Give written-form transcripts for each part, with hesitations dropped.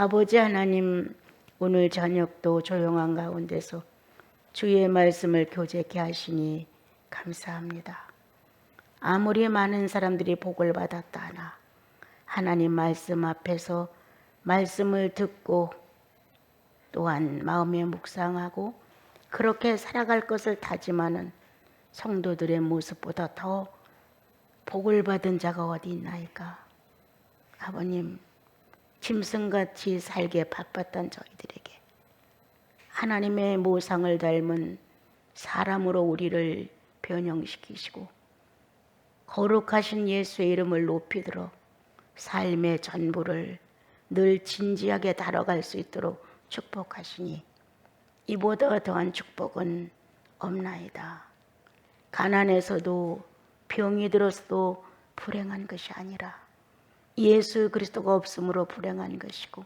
아버지 하나님, 오늘 저녁도 조용한 가운데서 주의 말씀을 교제케 하시니 감사합니다. 아무리 많은 사람들이 복을 받았다 하나 하나님 말씀 앞에서 말씀을 듣고 또한 마음에 묵상하고 그렇게 살아갈 것을 다짐하는 성도들의 모습보다 더 복을 받은 자가 어디 있나이까. 아버님, 짐승같이 살게 바빴던 저희들에게 하나님의 모상을 닮은 사람으로 우리를 변형시키시고 거룩하신 예수의 이름을 높이 들어 삶의 전부를 늘 진지하게 다뤄갈 수 있도록 축복하시니 이보다 더한 축복은 없나이다. 가난에서도 병이 들어서도 불행한 것이 아니라 예수 그리스도가 없으므로 불행한 것이고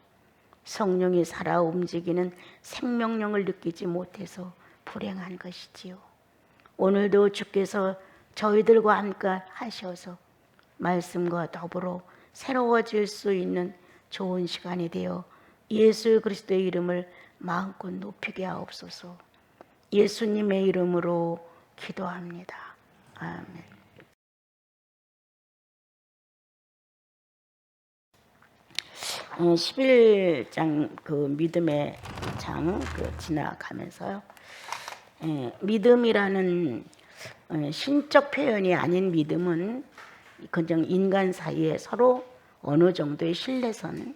성령이 살아 움직이는 생명력을 느끼지 못해서 불행한 것이지요. 오늘도 주께서 저희들과 함께 하셔서 말씀과 더불어 새로워질 수 있는 좋은 시간이 되어 예수 그리스도의 이름을 마음껏 높이게 하옵소서. 예수님의 이름으로 기도합니다. 아멘. 11장 그 믿음의 장 지나가면서요. 믿음이라는 신적 표현이 아닌 믿음은 그냥 인간 사이에 서로 어느 정도의 신뢰선,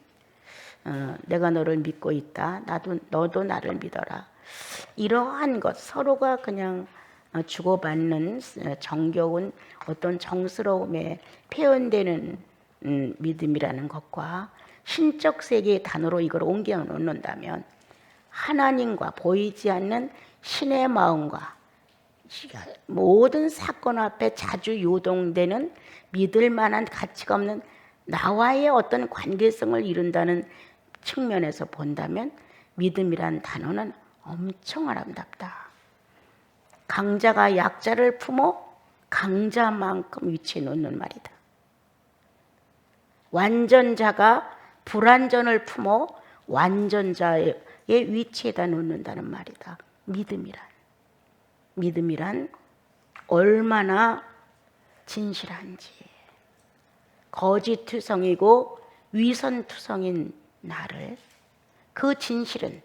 내가 너를 믿고 있다, 너도 나를 믿어라, 이러한 것 서로가 그냥 주고받는 정겨운 어떤 정스러움에 표현되는 믿음이라는 것과 신적 세계의 단어로 이걸 옮겨 놓는다면 하나님과 보이지 않는 신의 마음과 모든 사건 앞에 자주 요동되는 믿을 만한 가치가 없는 나와의 어떤 관계성을 이룬다는 측면에서 본다면 믿음이란 단어는 엄청 아름답다. 강자가 약자를 품어 강자만큼 위치해 놓는 말이다. 완전자가 불완전을 품어 완전자의 위치에다 놓는다는 말이다. 믿음이란 얼마나 진실한지, 거짓투성이고 위선투성인 나를 그 진실은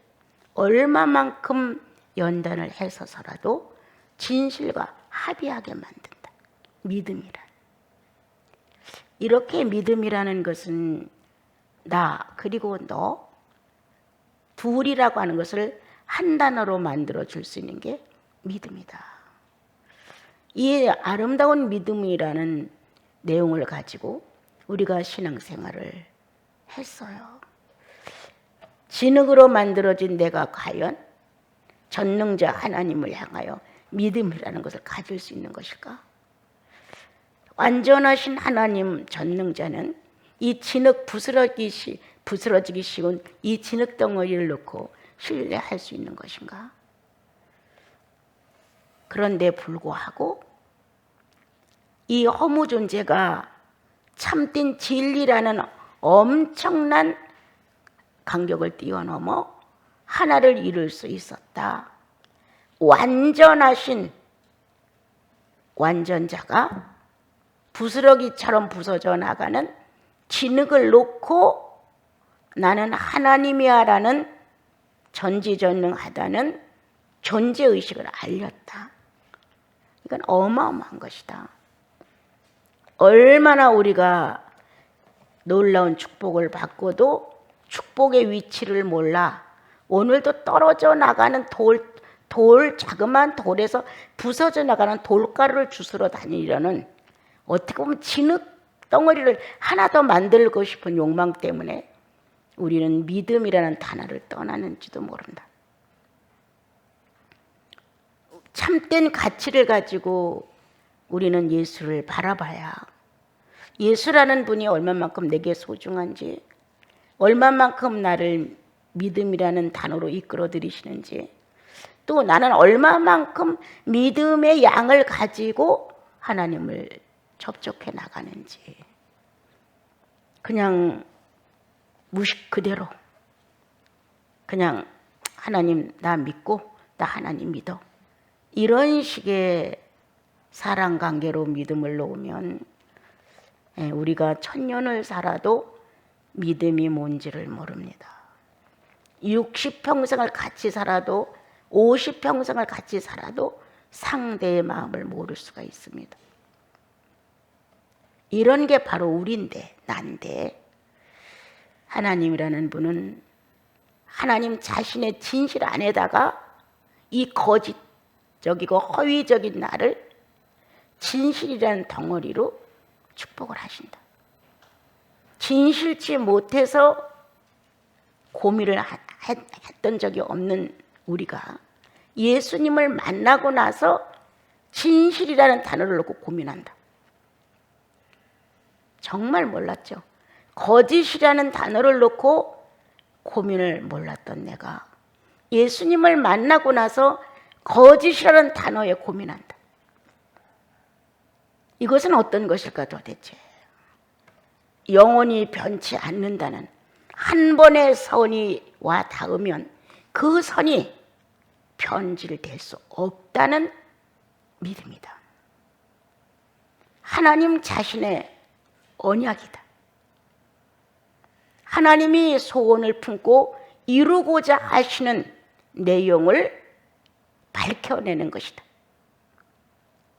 얼마만큼 연단을 해서서라도 진실과 합의하게 만든다. 믿음이란. 이렇게 믿음이라는 것은 나 그리고 너 둘이라고 하는 것을 한 단어로 만들어 줄 수 있는 게 믿음이다. 이 아름다운 믿음이라는 내용을 가지고 우리가 신앙생활을 했어요. 진흙으로 만들어진 내가 과연 전능자 하나님을 향하여 믿음이라는 것을 가질 수 있는 것일까? 완전하신 하나님 전능자는 이 진흙 부스러지기 쉬운 이 진흙 덩어리를 놓고 신뢰할 수 있는 것인가? 그런데 불구하고 이 허무 존재가 참된 진리라는 엄청난 간격을 뛰어넘어 하나를 이룰 수 있었다. 완전하신 완전자가 부스러기처럼 부서져 나가는 진흙을 놓고 나는 하나님이야 라는 전지전능하다는 존재의식을 알렸다. 이건 어마어마한 것이다. 얼마나 우리가 놀라운 축복을 받고도 축복의 위치를 몰라 오늘도 떨어져 나가는 자그마한 돌에서 부서져 나가는 돌가루를 주스러 다니려는 어떻게 보면 진흙 덩어리를 하나 더 만들고 싶은 욕망 때문에 우리는 믿음이라는 단어를 떠나는지도 모른다. 참된 가치를 가지고 우리는 예수를 바라봐야 예수라는 분이 얼마만큼 내게 소중한지, 얼마만큼 나를 믿음이라는 단어로 이끌어 들이시는지, 또 나는 얼마만큼 믿음의 양을 가지고 하나님을 접촉해 나가는지, 그냥 무식 그대로 그냥 하나님 나 믿고 나 하나님 믿어. 이런 식의 사랑 관계로 믿음을 놓으면 우리가 천년을 살아도 믿음이 뭔지를 모릅니다. 60평생을 같이 살아도 50평생을 같이 살아도 상대의 마음을 모를 수가 있습니다. 이런 게 바로 우리인데, 난데, 하나님이라는 분은 하나님 자신의 진실 안에다가 이 거짓적이고 허위적인 나를 진실이라는 덩어리로 축복을 하신다. 진실치 못해서 고민을 했던 적이 없는 우리가 예수님을 만나고 나서 진실이라는 단어를 놓고 고민한다. 정말 몰랐죠. 거짓이라는 단어를 놓고 고민을 몰랐던 내가 예수님을 만나고 나서 거짓이라는 단어에 고민한다. 이것은 어떤 것일까 도대체? 영원히 변치 않는다는 한 번의 선이와 닿으면 그 선이 변질될 수 없다는 믿음이다. 하나님 자신의 언약이다. 하나님이 소원을 품고 이루고자 하시는 내용을 밝혀내는 것이다.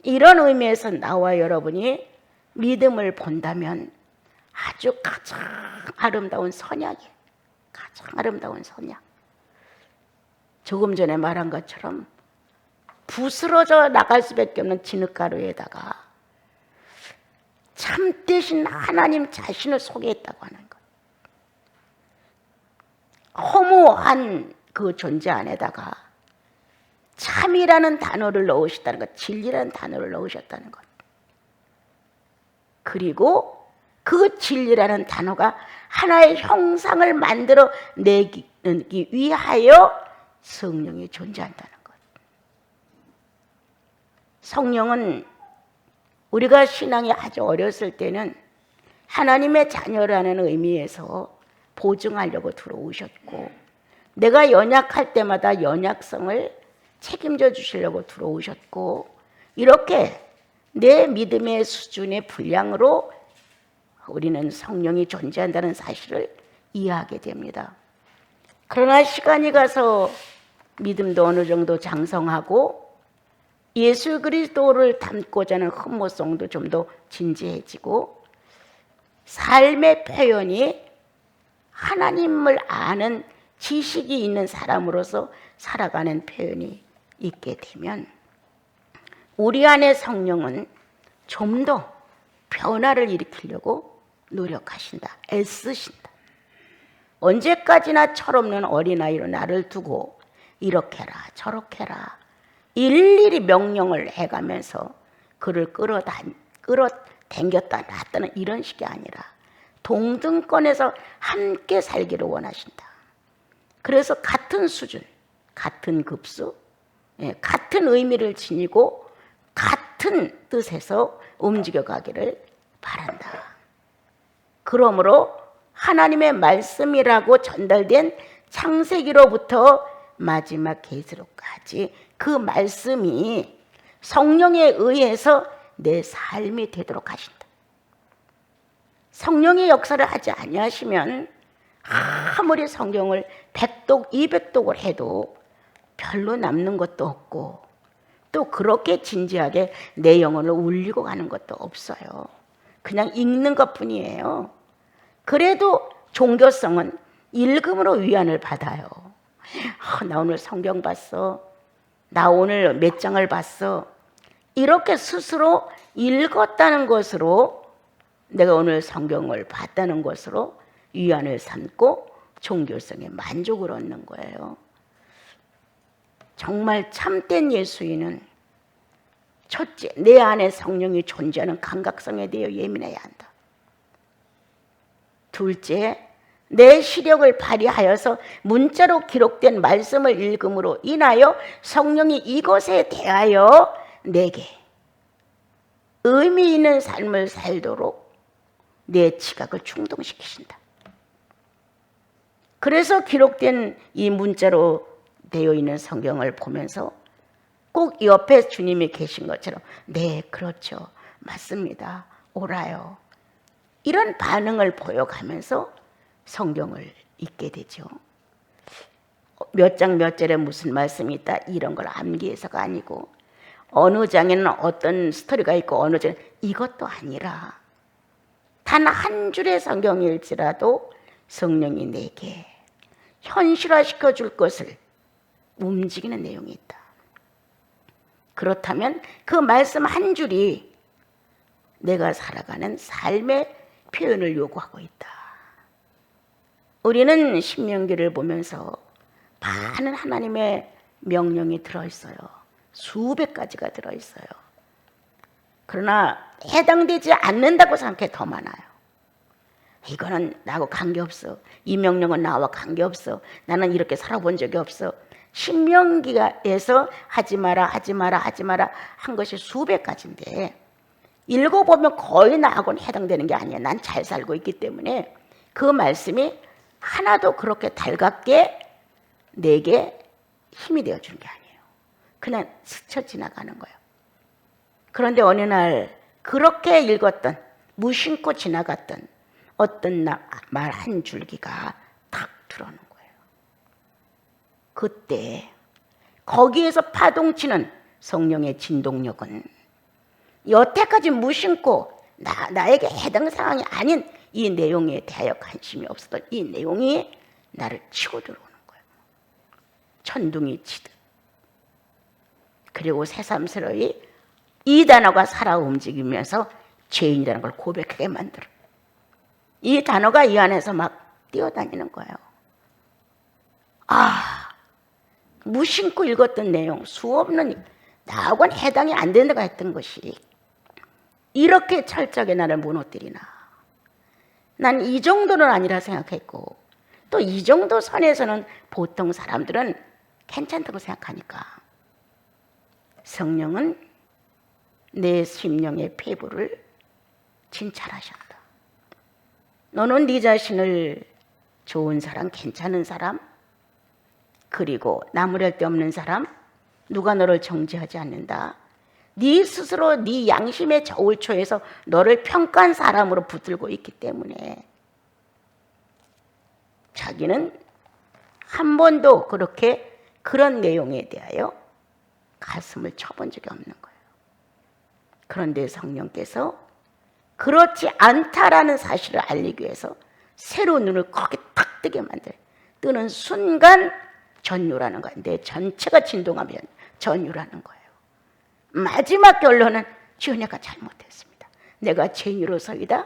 이런 의미에서 나와 여러분이 믿음을 본다면 아주 가장 아름다운 선약이에요. 가장 아름다운 선약. 조금 전에 말한 것처럼 부스러져 나갈 수밖에 없는 진흙가루에다가 참되신 하나님 자신을 소개했다고 하는 것. 허무한 그 존재 안에다가 참이라는 단어를 넣으셨다는 것, 진리라는 단어를 넣으셨다는 것. 그리고 그 진리라는 단어가 하나의 형상을 만들어 내기 위하여 성령이 존재한다는 것. 성령은 우리가 신앙이 아주 어렸을 때는 하나님의 자녀라는 의미에서 보증하려고 들어오셨고, 내가 연약할 때마다 연약성을 책임져 주시려고 들어오셨고, 이렇게 내 믿음의 수준의 분량으로 우리는 성령이 존재한다는 사실을 이해하게 됩니다. 그러나 시간이 가서 믿음도 어느 정도 장성하고 예수 그리스도를 닮고자 하는 흠모성도 좀 더 진지해지고 삶의 표현이 하나님을 아는 지식이 있는 사람으로서 살아가는 표현이 있게 되면 우리 안의 성령은 좀 더 변화를 일으키려고 노력하신다. 애쓰신다. 언제까지나 철없는 어린아이로 나를 두고 이렇게 해라 저렇게 해라 일일이 명령을 해가면서 그를 끌어당겼다 놨다는 이런 식이 아니라 동등권에서 함께 살기를 원하신다. 그래서 같은 수준, 같은 급수, 같은 의미를 지니고 같은 뜻에서 움직여가기를 바란다. 그러므로 하나님의 말씀이라고 전달된 창세기로부터 마지막 계시록까지 그 말씀이 성령에 의해서 내 삶이 되도록 하신다. 성령의 역사를 하지 아니하시면 아무리 성경을 100독, 200독을 해도 별로 남는 것도 없고 또 그렇게 진지하게 내 영혼을 울리고 가는 것도 없어요. 그냥 읽는 것뿐이에요. 그래도 종교성은 읽음으로 위안을 받아요. 나 오늘 성경 봤어. 나 오늘 몇 장을 봤어. 이렇게 스스로 읽었다는 것으로 내가 오늘 성경을 봤다는 것으로 위안을 삼고 종교성에 만족을 얻는 거예요. 정말 참된 예수인은 첫째, 내 안에 성령이 존재하는 감각성에 대해 예민해야 한다. 둘째, 내 시력을 발휘하여서 문자로 기록된 말씀을 읽음으로 인하여 성령이 이것에 대하여 내게 의미 있는 삶을 살도록 내 지각을 충동시키신다. 그래서 기록된 이 문자로 되어 있는 성경을 보면서 꼭 옆에 주님이 계신 것처럼 네, 그렇죠. 맞습니다. 옳아요. 이런 반응을 보여가면서 성경을 읽게 되죠. 몇 장 몇 절에 무슨 말씀이 있다 이런 걸 암기해서가 아니고 어느 장에는 어떤 스토리가 있고 어느 장에 이것도 아니라 단 한 줄의 성경일지라도 성령이 내게 현실화시켜 줄 것을 움직이는 내용이 있다. 그렇다면 그 말씀 한 줄이 내가 살아가는 삶의 표현을 요구하고 있다. 우리는 신명기를 보면서 많은 하나님의 명령이 들어있어요. 수백 가지가 들어있어요. 그러나 해당되지 않는다고 생각해 더 많아요. 이거는 나하고 관계없어. 이 명령은 나와 관계없어. 나는 이렇게 살아본 적이 없어. 신명기에서 하지 마라 하지 마라 하지 마라 한 것이 수백 가지인데 읽어보면 거의 나하고는 해당되는 게 아니야. 난 잘 살고 있기 때문에 그 말씀이 하나도 그렇게 달갑게 내게 힘이 되어주는 게 아니에요. 그냥 스쳐 지나가는 거예요. 그런데 어느 날 그렇게 읽었던 무심코 지나갔던 어떤 말 한 줄기가 탁 들어오는 거예요. 그때 거기에서 파동치는 성령의 진동력은 여태까지 무심코 나에게 해당 상황이 아닌 이 내용에 대하여 관심이 없었던 이 내용이 나를 치고 들어오는 거예요. 천둥이 치듯. 그리고 새삼스러이 이 단어가 살아 움직이면서 죄인이라는 걸 고백하게 만들어. 이 단어가 이 안에서 막 뛰어다니는 거예요. 무심코 읽었던 내용, 수없는 나하고는 해당이 안 된다고 했던 것이 이렇게 철저하게 나를 무너뜨리나. 난 이 정도는 아니라 생각했고 또 이 정도 선에서는 보통 사람들은 괜찮다고 생각하니까 성령은 내 심령의 폐부를 진찰하셨다. 너는 네 자신을 좋은 사람, 괜찮은 사람, 그리고 나무랄 데 없는 사람, 누가 너를 정죄하지 않는다. 네 스스로 네 양심의 저울초에서 너를 평가한 사람으로 붙들고 있기 때문에 자기는 한 번도 그렇게 그런 내용에 대하여 가슴을 쳐본 적이 없는 거예요. 그런데 성령께서 그렇지 않다라는 사실을 알리기 위해서 새로운 눈을 거기 탁 뜨게 만들어요. 뜨는 순간 전율하는 거예요. 내 전체가 진동하면 전율하는 거예요. 마지막 결론은 주여 내가 잘못했습니다. 내가 죄인으로서이다.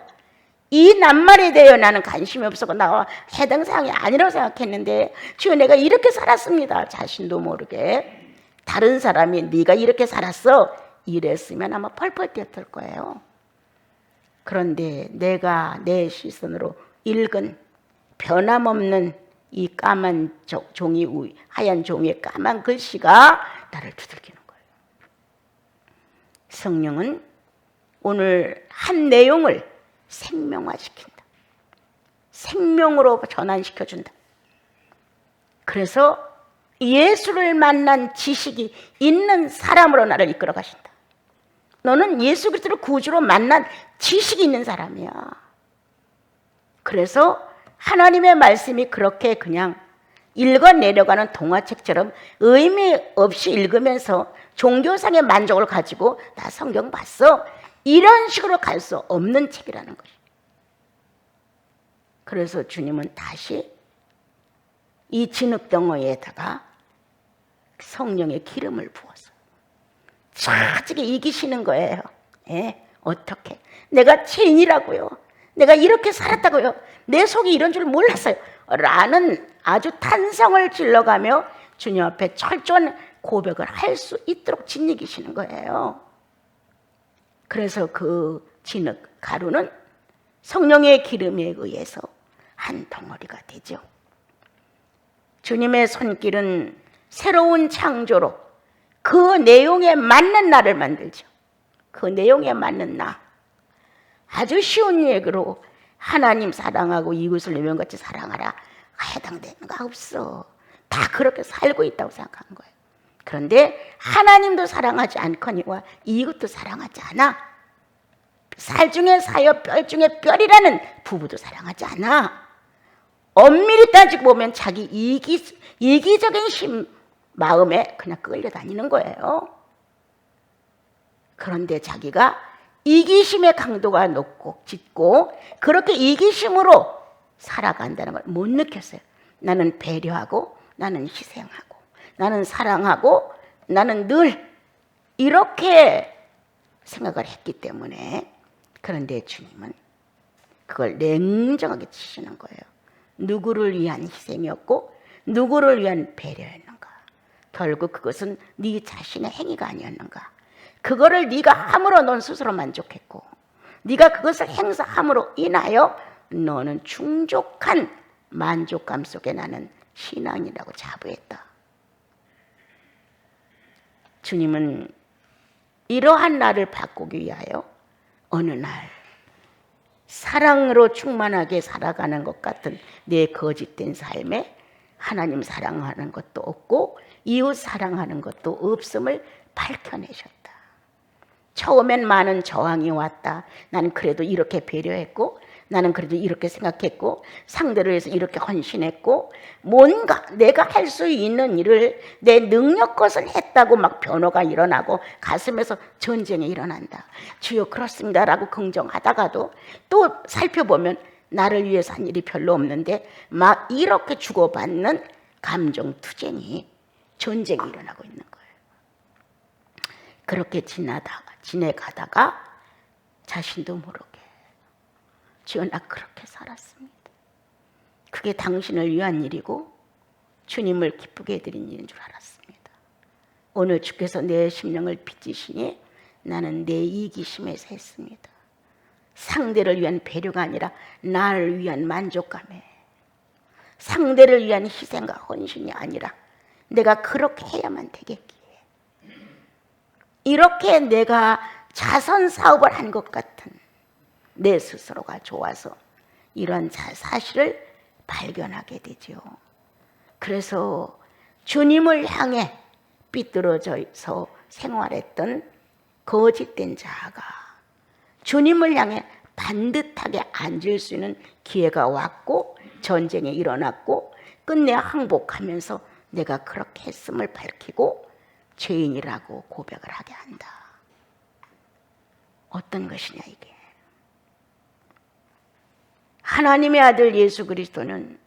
이 낱말에 대해 나는 관심이 없었고 나와 해당 사항이 아니라고 생각했는데 주여 내가 이렇게 살았습니다. 자신도 모르게. 다른 사람이 네가 이렇게 살았어 이랬으면 아마 펄펄 뛰었을 거예요. 그런데 내가 내 시선으로 읽은 변함없는 이 까만 종이 하얀 종이의 까만 글씨가 나를 두들기는 거예요. 성령은 오늘 한 내용을 생명화시킨다. 생명으로 전환시켜준다. 그래서 예수를 만난 지식이 있는 사람으로 나를 이끌어 가신다. 너는 예수 그리스도를 구주로 만난 지식이 있는 사람이야. 그래서 하나님의 말씀이 그렇게 그냥 읽어내려가는 동화책처럼 의미 없이 읽으면서 종교상의 만족을 가지고 나 성경 봤어 이런 식으로 갈 수 없는 책이라는 것이. 그래서 주님은 다시 이 진흙덩어리에다가 성령의 기름을 부었어요. 차지게 이기시는 거예요. 예? 어떻게? 내가 죄인이라고요. 내가 이렇게 살았다고요. 내 속이 이런 줄 몰랐어요. 라는 아주 탄성을 질러가며 주님 앞에 철저한 고백을 할 수 있도록 짓이기시는 거예요. 그래서 그 진흙 가루는 성령의 기름에 의해서 한 덩어리가 되죠. 주님의 손길은 새로운 창조로 그 내용에 맞는 나를 만들죠. 그 내용에 맞는 나. 아주 쉬운 얘기로 하나님 사랑하고 이웃을 내면같이 사랑하라. 해당되는 거 없어. 다 그렇게 살고 있다고 생각한 거예요. 그런데 하나님도 사랑하지 않거니와 이것도 사랑하지 않아. 살 중에 사여 뼈 중에 뼈리라는 부부도 사랑하지 않아. 엄밀히 따지고 보면 자기 이기적인 마음에 그냥 끌려다니는 거예요. 그런데 자기가 이기심의 강도가 높고 짙고 그렇게 이기심으로 살아간다는 걸 못 느꼈어요. 나는 배려하고 나는 희생하고 나는 사랑하고 나는 늘 이렇게 생각을 했기 때문에. 그런데 주님은 그걸 냉정하게 치시는 거예요. 누구를 위한 희생이었고 누구를 위한 배려였는가? 결국 그것은 네 자신의 행위가 아니었는가? 그거를 네가 함으로 넌 스스로 만족했고 네가 그것을 행사함으로 인하여 너는 충족한 만족감 속에 나는 신앙이라고 자부했다. 주님은 이러한 나를 바꾸기 위하여 어느 날 사랑으로 충만하게 살아가는 것 같은 내 거짓된 삶에 하나님 사랑하는 것도 없고 이웃 사랑하는 것도 없음을 밝혀내셨다. 처음엔 많은 저항이 왔다. 나는 그래도 이렇게 배려했고 나는 그래도 이렇게 생각했고 상대를 위해서 이렇게 헌신했고 뭔가 내가 할 수 있는 일을 내 능력껏은 했다고 막 변호가 일어나고 가슴에서 전쟁이 일어난다. 주여 그렇습니다 라고 긍정하다가도 또 살펴보면 나를 위해서 한 일이 별로 없는데 막 이렇게 주고받는 감정 투쟁이 전쟁이 일어나고 있는 거예요. 그렇게 지내가다가 자신도 모르게 주여 나 그렇게 살았습니다. 그게 당신을 위한 일이고 주님을 기쁘게 해드린 일인 줄 알았습니다. 오늘 주께서 내 심령을 빚으시니 나는 내 이기심에서 했습니다. 상대를 위한 배려가 아니라 나를 위한 만족감에, 상대를 위한 희생과 헌신이 아니라 내가 그렇게 해야만 되겠기에, 이렇게 내가 자선 사업을 한 것 같은 내 스스로가 좋아서 이런 사실을 발견하게 되죠. 그래서 주님을 향해 삐뚤어져서 생활했던 거짓된 자아가 주님을 향해 반듯하게 앉을 수 있는 기회가 왔고 전쟁이 일어났고 끝내 항복하면서 내가 그렇게 했음을 밝히고 죄인이라고 고백을 하게 한다. 어떤 것이냐 이게. 하나님의 아들 예수 그리스도는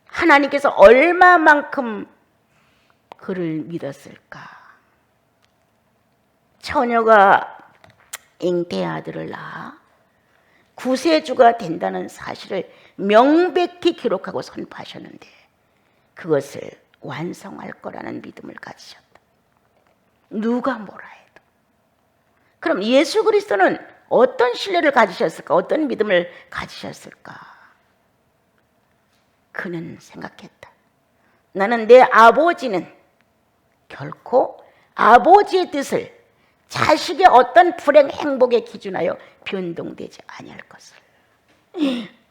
하나님께서 얼마만큼 그를 믿었을까. 처녀가 잉태의 아들을 낳아 구세주가 된다는 사실을 명백히 기록하고 선포하셨는데 그것을 완성할 거라는 믿음을 가지셨다. 누가 뭐라 해도. 그럼 예수 그리스도는 어떤 신뢰를 가지셨을까? 어떤 믿음을 가지셨을까? 그는 생각했다. 나는 내 아버지는 결코 아버지의 뜻을 자식의 어떤 불행 행복에 기준하여 변동되지 아니할 것을.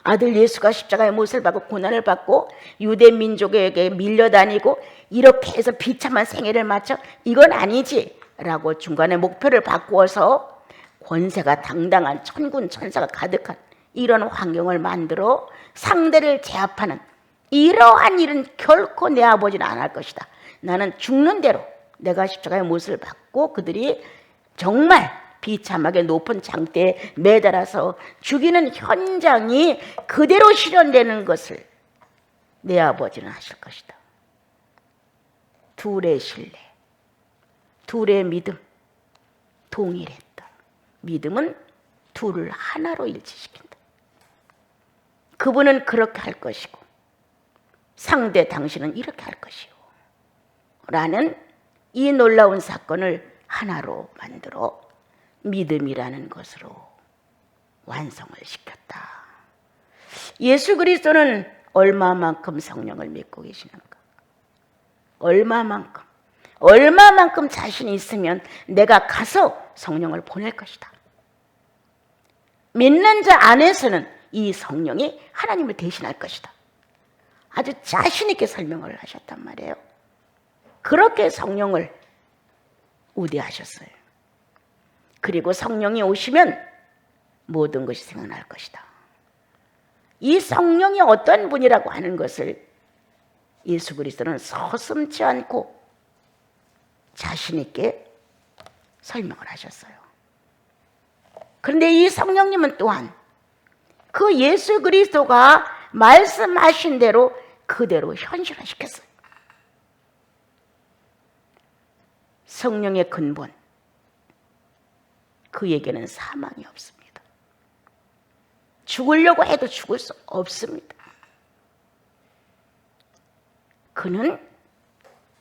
아들 예수가 십자가의 못을 받고 고난을 받고 유대 민족에게 밀려다니고 이렇게 해서 비참한 생애를 마쳐 이건 아니지 라고 중간에 목표를 바꾸어서 권세가 당당한 천군 천사가 가득한 이런 환경을 만들어 상대를 제압하는 이러한 일은 결코 내 아버지는 안 할 것이다. 나는 죽는 대로 내가 십자가의 못을 받고 그들이 정말 비참하게 높은 장대에 매달아서 죽이는 현장이 그대로 실현되는 것을 내 아버지는 하실 것이다. 둘의 신뢰, 둘의 믿음 동일했다. 믿음은 둘을 하나로 일치시킨다. 그분은 그렇게 할 것이고 상대 당신은 이렇게 할 것이고 라는 이 놀라운 사건을 하나로 만들어 믿음이라는 것으로 완성을 시켰다. 예수 그리스도는 얼마만큼 성령을 믿고 계시는가? 얼마만큼 자신이 있으면 내가 가서 성령을 보낼 것이다. 믿는 자 안에서는 이 성령이 하나님을 대신할 것이다. 아주 자신 있게 설명을 하셨단 말이에요. 그렇게 성령을 우대하셨어요. 그리고 성령이 오시면 모든 것이 생각날 것이다. 이 성령이 어떤 분이라고 하는 것을 예수 그리스도는 서슴지 않고 자신 있게 설명을 하셨어요. 그런데 이 성령님은 또한 그 예수 그리스도가 말씀하신 대로 그대로 현실화시켰어요. 성령의 근본, 그에게는 사망이 없습니다. 죽으려고 해도 죽을 수 없습니다. 그는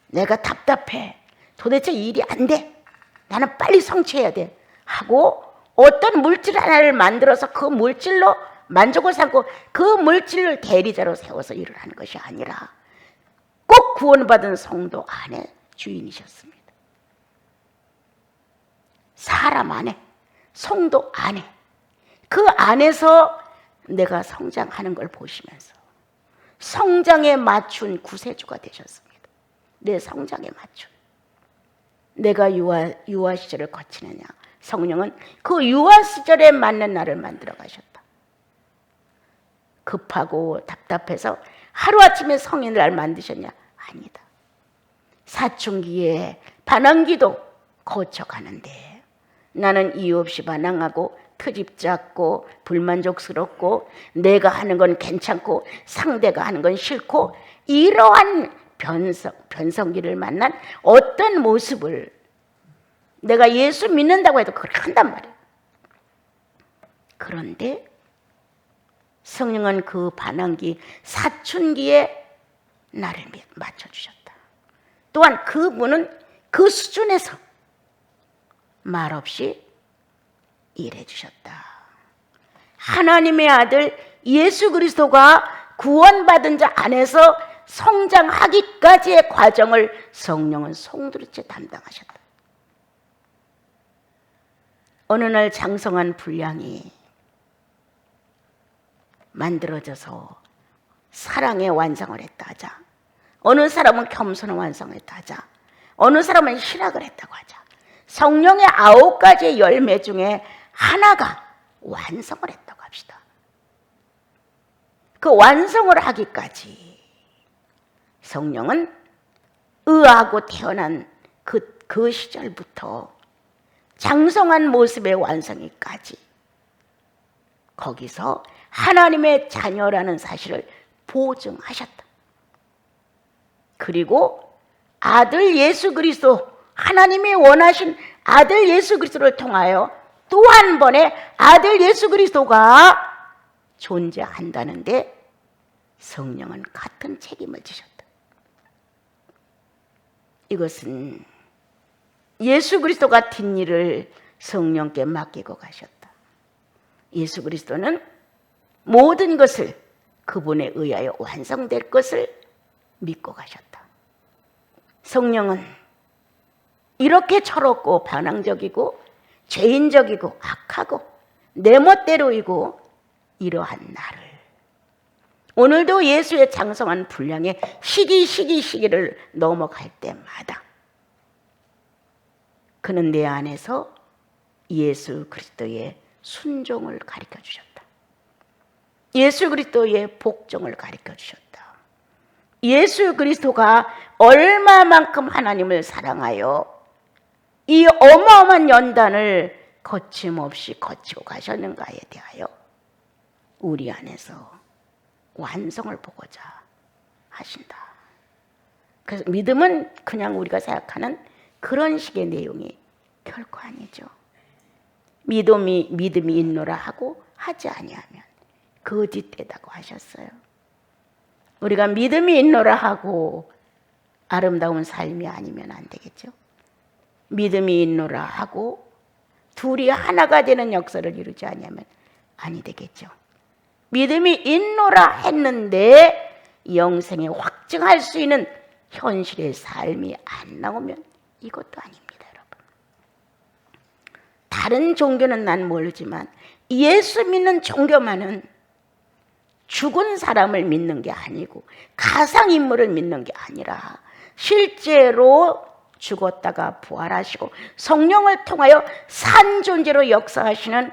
내가 답답해, 도대체 일이 안 돼, 나는 빨리 성취해야 돼 하고 어떤 물질 하나를 만들어서 그 물질로 만족을 삼고 그 물질을 대리자로 세워서 일을 하는 것이 아니라 꼭 구원받은 성도 안에 주인이셨습니다. 사람 안에, 성도 안에, 그 안에서 내가 성장하는 걸 보시면서 성장에 맞춘 구세주가 되셨습니다. 내 성장에 맞춘. 내가 유아 시절을 거치느냐, 성령은 그 유아 시절에 맞는 나를 만들어 가셨다. 급하고 답답해서 하루아침에 성인을 날 만드셨냐? 아니다. 사춘기에 반항기도 거쳐가는데 나는 이유 없이 반항하고 트집 잡고 불만족스럽고 내가 하는 건 괜찮고 상대가 하는 건 싫고 이러한 변성기를 만난 어떤 모습을 내가 예수 믿는다고 해도 그렇게 한단 말이에요. 그런데 성령은 그 반항기 사춘기에 나를 맞춰주셨다. 또한 그분은 그 수준에서 말없이 일해 주셨다. 하나님의 아들 예수 그리스도가 구원받은 자 안에서 성장하기까지의 과정을 성령은 송두리째 담당하셨다. 어느 날 장성한 분량이 만들어져서 사랑의 완성을 했다 하자, 어느 사람은 겸손의 완성을 했다 하자, 어느 사람은 희락을 했다고 하자, 성령의 9가지의 열매 중에 하나가 완성을 했다고 합시다. 그 완성을 하기까지 성령은 의하고 태어난 그 시절부터 장성한 모습의 완성이까지 거기서 하나님의 자녀라는 사실을 보증하셨다. 그리고 아들 예수 그리스도, 하나님이 원하신 아들 예수 그리스도를 통하여 또 한 번의 아들 예수 그리스도가 존재한다는데 성령은 같은 책임을 지셨다. 이것은 예수 그리스도가 뒷일을 성령께 맡기고 가셨다. 예수 그리스도는 모든 것을 그분에 의하여 완성될 것을 믿고 가셨다. 성령은 이렇게 철없고 반항적이고 죄인적이고 악하고 내 멋대로이고 이러한 나를 오늘도 예수의 장성한 분량의 시기를 넘어갈 때마다 그는 내 안에서 예수 그리스도의 순종을 가르쳐 주셨다. 예수 그리스도의 복종을 가르쳐 주셨다. 예수 그리스도가 얼마만큼 하나님을 사랑하여 이 어마어마한 연단을 거침없이 거치고 가셨는가에 대하여 우리 안에서 완성을 보고자 하신다. 그래서 믿음은 그냥 우리가 생각하는 그런 식의 내용이 결코 아니죠. 믿음이 있노라 하고 하지 아니하면 거짓되다고 하셨어요. 우리가 믿음이 있노라 하고 아름다운 삶이 아니면 안 되겠죠. 믿음이 있노라 하고 둘이 하나가 되는 역사를 이루지 아니하면 아니 되겠죠. 믿음이 있노라 했는데 영생에 확증할 수 있는 현실의 삶이 안 나오면 이것도 아닙니다, 여러분. 다른 종교는 난 모르지만 예수 믿는 종교만은 죽은 사람을 믿는 게 아니고 가상인물을 믿는 게 아니라 실제로 죽었다가 부활하시고 성령을 통하여 산 존재로 역사하시는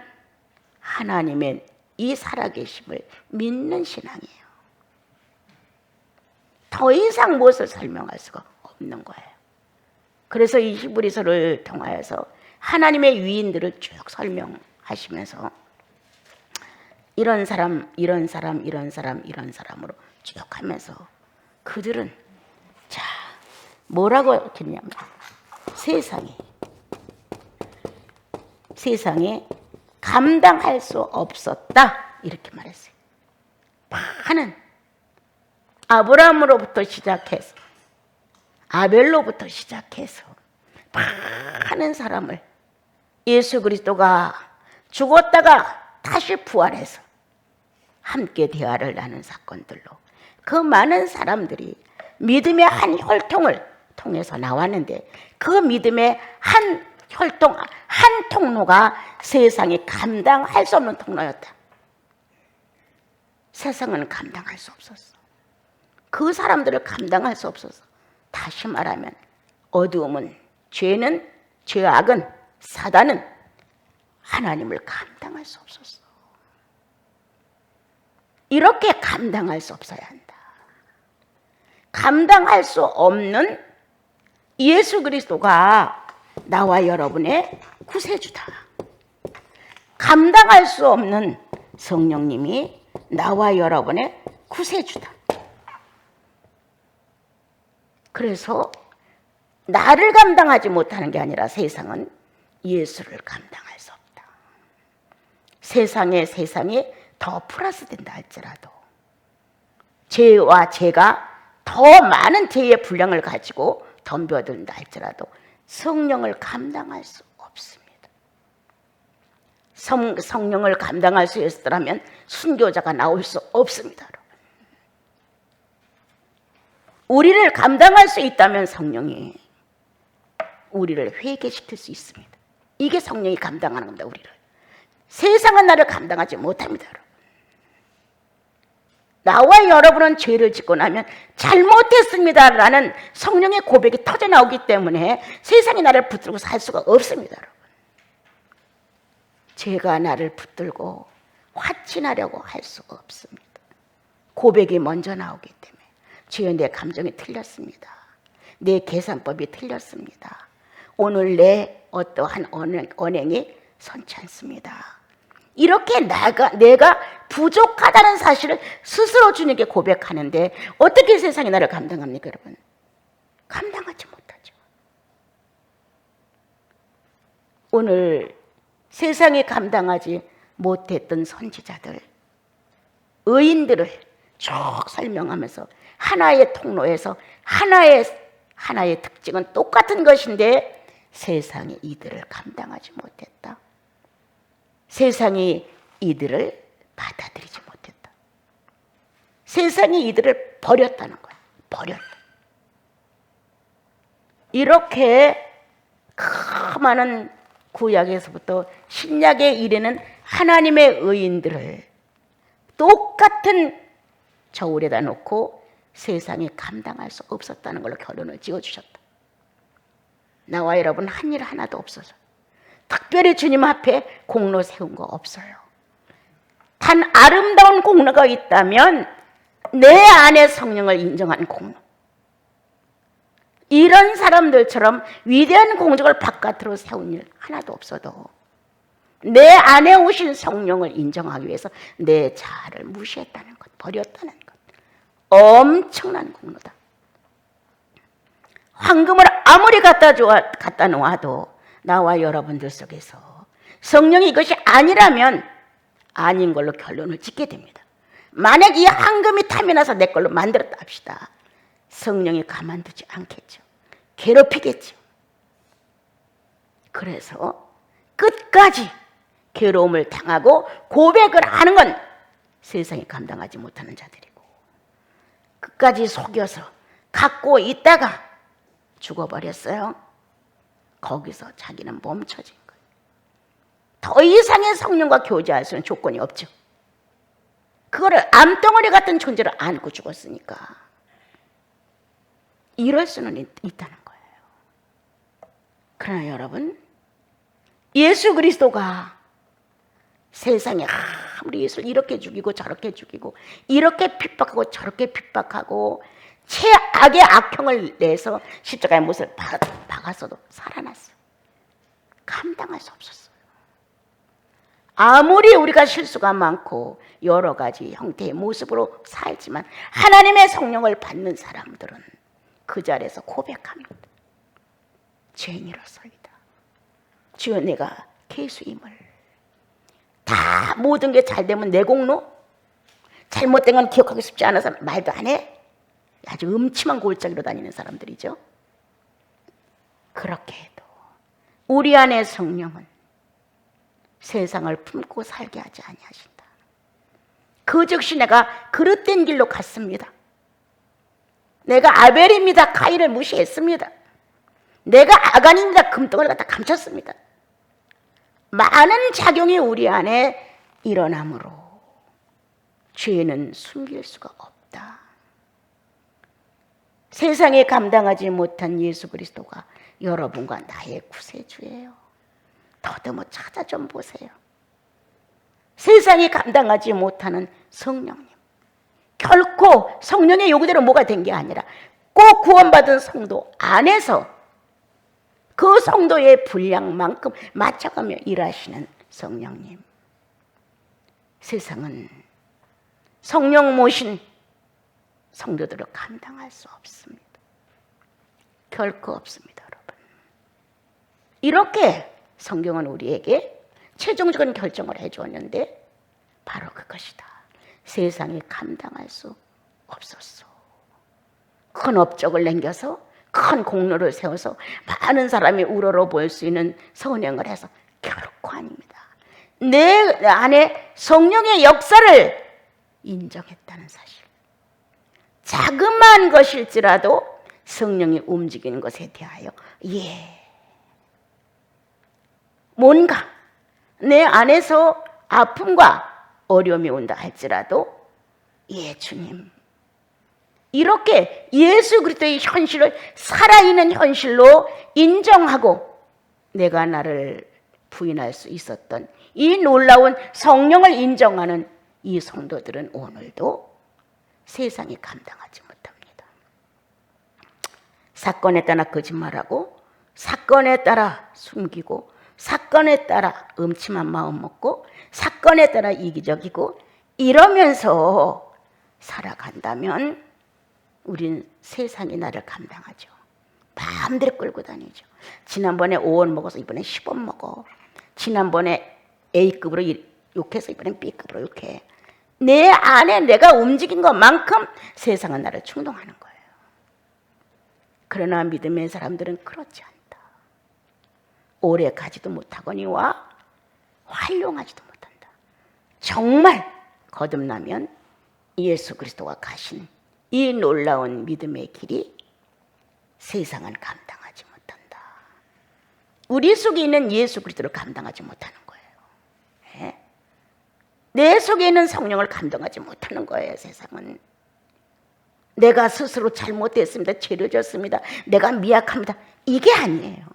하나님의 이 살아계심을 믿는 신앙이에요. 더 이상 무엇을 설명할 수가 없는 거예요. 그래서 이 히브리서를 통하여서 하나님의 위인들을 쭉 설명하시면서 이런 사람, 이런 사람, 이런 사람, 이런 사람으로 쭉 하면서 그들은 자 뭐라고 했냐면 세상에 감당할 수 없었다 이렇게 말했어요. 많은 아브라함으로부터 시작해서 아벨로부터 시작해서 많은 사람을 예수 그리스도가 죽었다가 다시 부활해서 함께 대화를 나눈 사건들로 그 많은 사람들이 믿음의 한 혈통을 통해서 나왔는데 그 믿음의 한 혈통, 한 통로가 세상이 감당할 수 없는 통로였다. 세상은 감당할 수 없었어. 그 사람들을 감당할 수 없어서 다시 말하면 어두움은 죄는 죄악은 사단은 하나님을 감당할 수 없었어. 이렇게 감당할 수 없어야 한다. 감당할 수 없는 예수 그리스도가 나와 여러분의 구세주다. 감당할 수 없는 성령님이 나와 여러분의 구세주다. 그래서 나를 감당하지 못하는 게 아니라 세상은 예수를 감당할 수 없다. 세상이 더 플러스 된다 할지라도 죄와 죄가 더 많은 죄의 분량을 가지고 덤벼든다 할지라도 성령을 감당할 수 없습니다. 성령을 감당할 수 있었더라면 순교자가 나올 수 없습니다. 우리를 감당할 수 있다면 성령이 우리를 회개시킬 수 있습니다. 이게 성령이 감당하는 겁니다. 우리를. 세상은 나를 감당하지 못합니다. 여러분. 나와 여러분은 죄를 짓고 나면 잘못했습니다라는 성령의 고백이 터져 나오기 때문에 세상이 나를 붙들고 살 수가 없습니다. 여러분. 죄가 나를 붙들고 화친하려고 할 수가 없습니다. 고백이 먼저 나오기 때문에 주여 내 감정이 틀렸습니다. 내 계산법이 틀렸습니다. 오늘 내 어떠한 언행이 선치 않습니다. 이렇게 내가 부족하다는 사실을 스스로 주님께 고백하는데 어떻게 세상이 나를 감당합니까 여러분? 감당하지 못하죠. 오늘 세상이 감당하지 못했던 선지자들, 의인들을 쭉 설명하면서 하나의 통로에서 하나의 특징은 똑같은 것인데 세상이 이들을 감당하지 못했다. 세상이 이들을 받아들이지 못했다. 세상이 이들을 버렸다는 거야. 버렸다. 이렇게 그 많은 구약에서부터 신약에 이르는 하나님의 의인들을 똑같은 저울에다 놓고 세상이 감당할 수 없었다는 걸로 결론을 지어주셨다. 나와 여러분 한 일 하나도 없어서 특별히 주님 앞에 공로 세운 거 없어요. 단 아름다운 공로가 있다면 내 안에 성령을 인정한 공로. 이런 사람들처럼 위대한 공적을 바깥으로 세운 일 하나도 없어도 내 안에 오신 성령을 인정하기 위해서 내 자아를 무시했다는 것, 버렸다는 것. 엄청난 공로다. 황금을 아무리 갖다 놓아도 나와 여러분들 속에서 성령이 이것이 아니라면 아닌 걸로 결론을 짓게 됩니다. 만약 이 황금이 탐이 나서 내 걸로 만들었다 합시다. 성령이 가만두지 않겠죠. 괴롭히겠죠. 그래서 끝까지 괴로움을 당하고 고백을 하는 건 세상이 감당하지 못하는 자들이고 끝까지 속여서 갖고 있다가 죽어버렸어요. 거기서 자기는 멈춰진 거예요. 더 이상의 성령과 교제할 수 있는 조건이 없죠. 그거를 암덩어리 같은 존재를 안고 죽었으니까 이럴 수는 있다는 거예요. 그러나 여러분, 예수 그리스도가 세상에 아무리 예수를 이렇게 죽이고 저렇게 죽이고 이렇게 핍박하고 저렇게 핍박하고 최악의 악형을 내서 십자가의 못을 박았어도 살아났어요. 감당할 수 없었어요. 아무리 우리가 실수가 많고 여러 가지 형태의 모습으로 살지만 하나님의 성령을 받는 사람들은 그 자리에서 고백합니다. 죄인이로소이다. 주여, 내가 개수임을. 다 모든 게 잘 되면 내 공로? 잘못된 건 기억하기 쉽지 않아서 말도 안 해? 아주 음침한 골짜기로 다니는 사람들이죠. 그렇게 해도 우리 안에 성령은 세상을 품고 살게 하지 아니하신다. 그 즉시 내가 그릇된 길로 갔습니다. 내가 아벨입니다. 가인을 무시했습니다. 내가 아간입니다. 금덩어리를 갖다 감췄습니다. 많은 작용이 우리 안에 일어나므로 죄는 숨길 수가 없다. 세상에 감당하지 못한 예수 그리스도가 여러분과 나의 구세주예요. 더듬어 찾아 좀 보세요. 세상이 감당하지 못하는 성령님, 결코 성령의 요구대로 뭐가 된 게 아니라 꼭 구원받은 성도 안에서 그 성도의 분량만큼 맞춰가며 일하시는 성령님. 세상은 성령 모신 성도들을 감당할 수 없습니다. 결코 없습니다, 여러분. 이렇게 성경은 우리에게 최종적인 결정을 해주었는데 바로 그것이다. 세상이 감당할 수 없었어. 큰 업적을 남겨서 큰 공로를 세워서 많은 사람이 우러러볼 수 있는 선행을 해서 결코 아닙니다. 내 안에 성령의 역사를 인정했다는 사실. 자그마한 것일지라도 성령이 움직이는 것에 대하여 뭔가 내 안에서 아픔과 어려움이 온다 할지라도 주님, 이렇게 예수 그리스도의 현실을 살아있는 현실로 인정하고 내가 나를 부인할 수 있었던 이 놀라운 성령을 인정하는 이 성도들은 오늘도 세상이 감당하지 못합니다. 사건에 따라 거짓말하고 사건에 따라 숨기고 사건에 따라 음침한 마음 먹고 사건에 따라 이기적이고 이러면서 살아간다면 우린 세상이 나를 감당하죠. 마음대로 끌고 다니죠. 지난번에 5원 먹어서 이번엔 10원 먹어. 지난번에 A급으로 욕해서 이번엔 B급으로 욕해. 내 안에 내가 움직인 것만큼 세상은 나를 충동하는 거예요. 그러나 믿음의 사람들은 그렇지 않다. 오래 가지도 못하거니와 활용하지도 못한다. 정말 거듭나면 예수 그리스도가 가신 이 놀라운 믿음의 길이 세상은 감당하지 못한다. 우리 속에 있는 예수 그리스도를 감당하지 못하는 거예요. 내 속에 있는 성령을 감당하지 못하는 거예요. 세상은. 내가 스스로 잘못했습니다. 죄를 졌습니다. 내가 미약합니다. 이게 아니에요.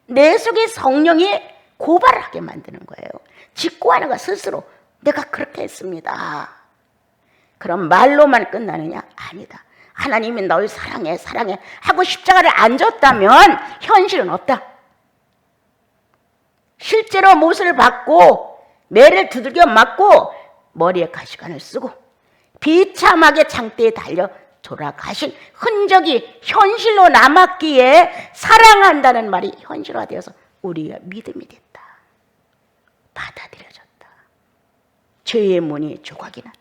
내 속에 성령이 고발을 하게 만드는 거예요. 직고하는 거 스스로. 내가 그렇게 했습니다. 그럼 말로만 끝나느냐? 아니다. 하나님이 널 사랑해 사랑해 하고 십자가를 안 줬다면 현실은 없다. 실제로 못을 받고 매를 두들겨 맞고 머리에 가시관을 쓰고 비참하게 장대에 달려 돌아가신 흔적이 현실로 남았기에 사랑한다는 말이 현실화되어서 우리가 믿음이 됐다. 받아들여졌다. 죄의 문이 조각이 났다.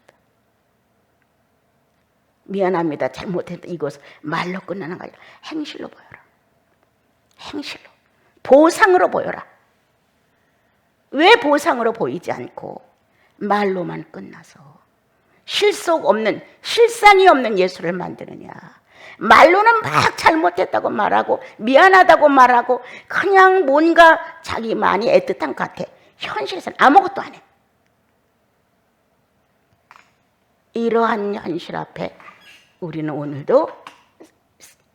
미안합니다. 잘못했다. 이것은 말로 끝나는 거 아니라 행실로 보여라. 행실로. 보상으로 보여라. 왜 보상으로 보이지 않고 말로만 끝나서 실속 없는, 실상이 없는 예수를 만드느냐. 말로는 막 잘못했다고 말하고 미안하다고 말하고 그냥 뭔가 자기만이 애틋한 것 같아. 현실에서는 아무것도 안 해. 이러한 현실 앞에 우리는 오늘도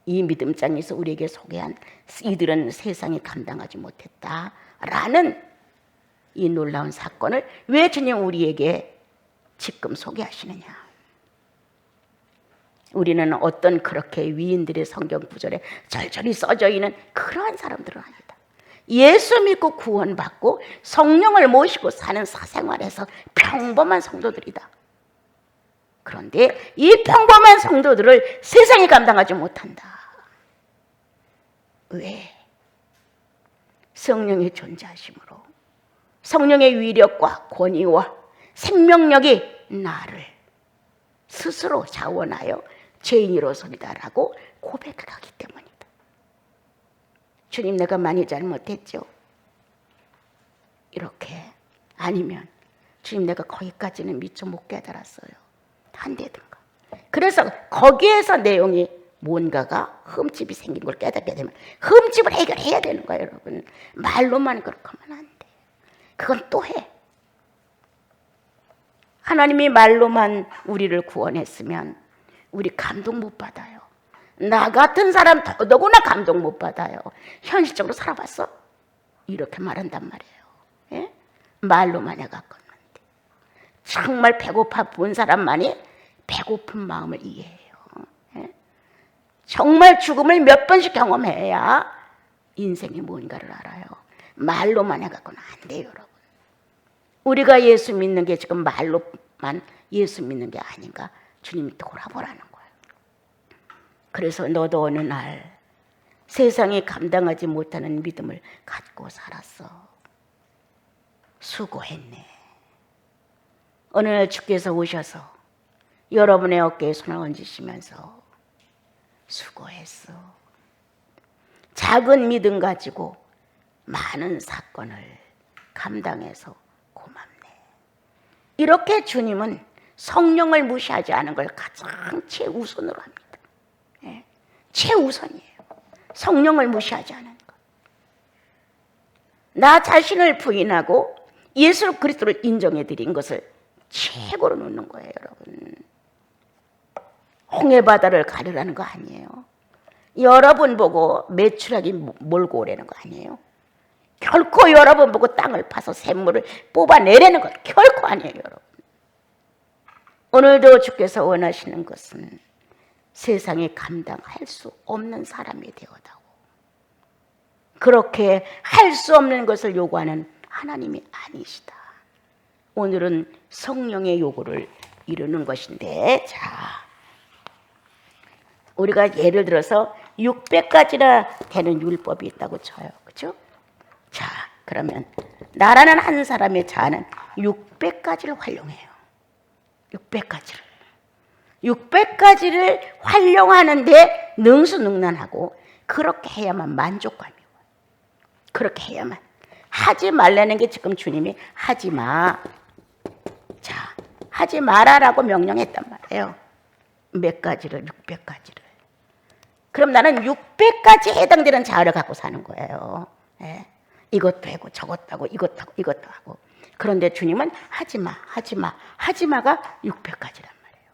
이 믿음장에서 우리에게 소개한 이들은 세상이 감당하지 못했다라는 이 놀라운 사건을 왜 주님 우리에게 지금 소개하시느냐? 우리는 어떤 그렇게 위인들의 성경 구절에 절절히 써져 있는 그러한 사람들은 아니다. 예수 믿고 구원받고 성령을 모시고 사는 사생활에서 평범한 성도들이다. 그런데 이 평범한 성도들을 세상이 감당하지 못한다. 왜? 성령의 존재하심으로 성령의 위력과 권위와 생명력이 나를 스스로 자원하여 죄인이로소이다라고 고백을 하기 때문이다. 주님, 내가 많이 잘못했죠. 이렇게 아니면 주님, 내가 거기까지는 미처 못 깨달았어요. 한대든가. 그래서 거기에서 내용이 뭔가가 흠집이 생긴 걸 깨닫게 되면 흠집을 해결해야 되는 거예요, 여러분. 말로만 그렇게 하면 안 돼. 그건 또 해. 하나님이 말로만 우리를 구원했으면 우리 감동 못 받아요. 나 같은 사람 더더구나 감동 못 받아요. 현실적으로 살아봤어? 이렇게 말한단 말이에요. 예? 말로만 해갖고는 안 돼. 정말 배고파 본 사람만이 배고픈 마음을 이해해요. 예? 정말 죽음을 몇 번씩 경험해야 인생이 뭔가를 알아요. 말로만 해갖고는 안 돼요, 여러분. 우리가 예수 믿는 게 지금 말로만 예수 믿는 게 아닌가 주님이 돌아보라는 거예요. 그래서 너도 어느 날 세상이 감당하지 못하는 믿음을 갖고 살았어. 수고했네. 어느 날 주께서 오셔서 여러분의 어깨에 손을 얹으시면서 수고했어. 작은 믿음 가지고 많은 사건을 감당해서 고맙네. 이렇게 주님은 성령을 무시하지 않은 걸 가장 최우선으로 합니다. 예? 최우선이에요. 성령을 무시하지 않은 것. 나 자신을 부인하고 예수 그리스도를 인정해드린 것을 최고로 놓는 거예요, 여러분. 홍해바다를 가르라는 거 아니에요. 여러분 보고 메추라기 몰고 오라는 거 아니에요. 결코 여러분 보고 땅을 파서 샘물을 뽑아내라는 것 결코 아니에요, 여러분. 오늘도 주께서 원하시는 것은 세상에 감당할 수 없는 사람이 되어다오. 그렇게 할 수 없는 것을 요구하는 하나님이 아니시다. 오늘은 성령의 요구를 이루는 것인데, 자, 우리가 예를 들어서 600가지나 되는 율법이 있다고 쳐요. 그렇죠? 자, 그러면 나라는 한 사람의 자는 600가지를 활용해요. 600가지를 활용하는데 능수능란하고 그렇게 해야만 만족감이 와요. 그렇게 해야만. 하지 말라는 게 지금 주님이 하지 마. 자, 하지 마라라고 명령했단 말이에요. 몇 가지를, 600가지를. 그럼 나는 600가지에 해당되는 자아를 갖고 사는 거예요. 예. 이것도 하고 저것도 하고 이것도 하고 이것도 하고. 그런데 주님은 하지마, 하지마, 하지마가 600가지란 말이에요.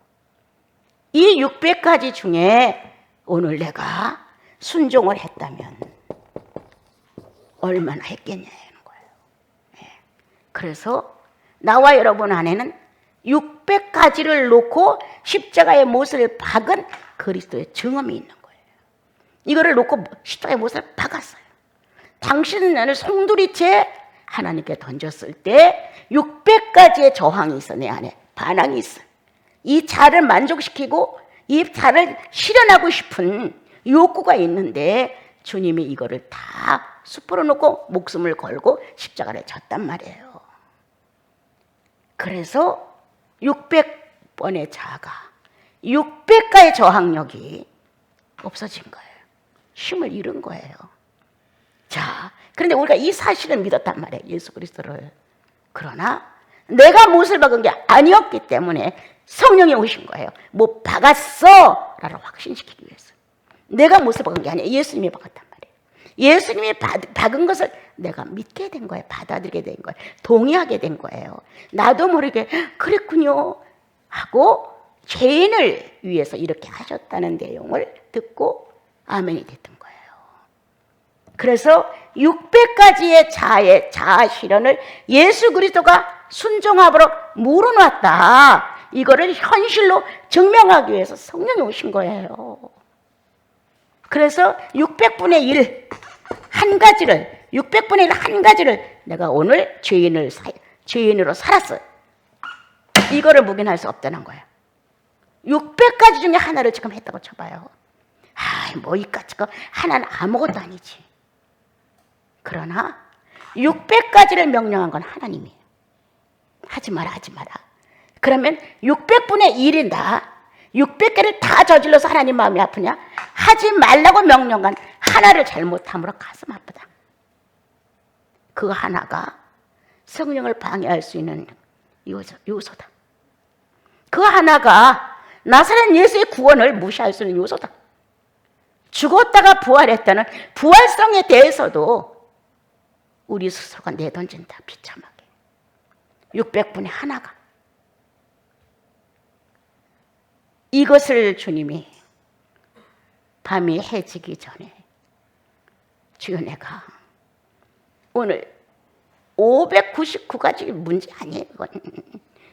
이 600가지 중에 오늘 내가 순종을 했다면 얼마나 했겠냐는 거예요. 예. 그래서 나와 여러분 안에는 600가지를 놓고 십자가의 못을 박은 그리스도의 증언이 있는 거예요. 이거를 놓고 십자가의 못을 박았어요. 당신은 나를 송두리째 하나님께 던졌을 때 600가지의 저항이 있어. 내 안에 반항이 있어. 이 자를 만족시키고 이 자를 실현하고 싶은 욕구가 있는데 주님이 이거를 다 숲으로 놓고 목숨을 걸고 십자가를 졌단 말이에요. 그래서 600번의 자아가 600가의 저항력이 없어진 거예요. 힘을 잃은 거예요. 자, 그런데 우리가 이 사실을 믿었단 말이에요. 예수 그리스도를. 그러나 내가 못을 박은 게 아니었기 때문에 성령이 오신 거예요. 못 박았어! 라고 확신시키기 위해서. 내가 못을 박은 게 아니에요. 예수님이 박았단 말이에요. 예수님이 박은 것을 내가 믿게 된 거예요. 받아들이게 된 거예요. 동의하게 된 거예요. 나도 모르게 그랬군요 하고 죄인을 위해서 이렇게 하셨다는 내용을 듣고 아멘이 됐던 거예요. 그래서 600가지의 자아 실현을 예수 그리스도가 순종함으로 물어놨다. 이거를 현실로 증명하기 위해서 성령이 오신 거예요. 그래서 600분의 1 한 가지를 600분의 1 한 가지를 내가 오늘 죄인으로 살았어요. 이거를 묵인할 수 없다는 거예요. 600가지 중에 하나를 지금 했다고 쳐봐요. 뭐 이까지 거 하나는 아무것도 아니지. 그러나 600가지를 명령한 건 하나님이에요. 하지 마라, 하지 마라. 그러면 600분의 1인다. 600개를 다 저질러서 하나님 마음이 아프냐? 하지 말라고 명령한 하나를 잘못함으로 가슴 아프다. 그 하나가 성령을 방해할 수 있는 요소다. 그 하나가 나사렛 예수의 구원을 무시할 수 있는 요소다. 죽었다가 부활했다는 부활성에 대해서도 우리 스스로가 내던진다. 비참하게. 600분의 하나가. 이것을 주님이 밤이 해지기 전에 주여 내가 오늘 599가지 문제 아니에요.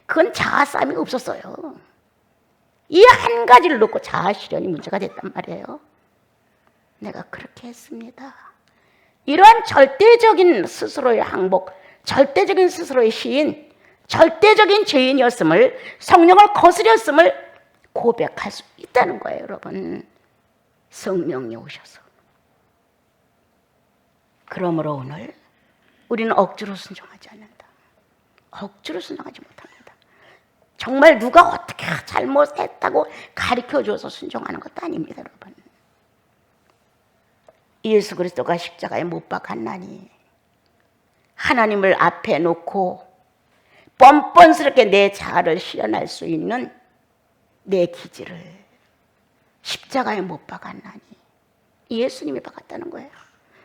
그건 자아싸움이 없었어요. 이 한 가지를 놓고 자아 실현이 문제가 됐단 말이에요. 내가 그렇게 했습니다. 이러한 절대적인 스스로의 항복, 절대적인 스스로의 시인, 절대적인 죄인이었음을, 성령을 거스렸음을 고백할 수 있다는 거예요, 여러분. 성령이 오셔서. 그러므로 오늘 우리는 억지로 순종하지 않는다. 억지로 순종하지 못합니다. 정말 누가 어떻게 잘못했다고 가르쳐줘서 순종하는 것도 아닙니다, 여러분. 예수 그리스도가 십자가에 못 박았나니 하나님을 앞에 놓고 뻔뻔스럽게 내 자아를 실현할 수 있는 내 기질을 십자가에 못 박았나니 예수님이 박았다는 거예요.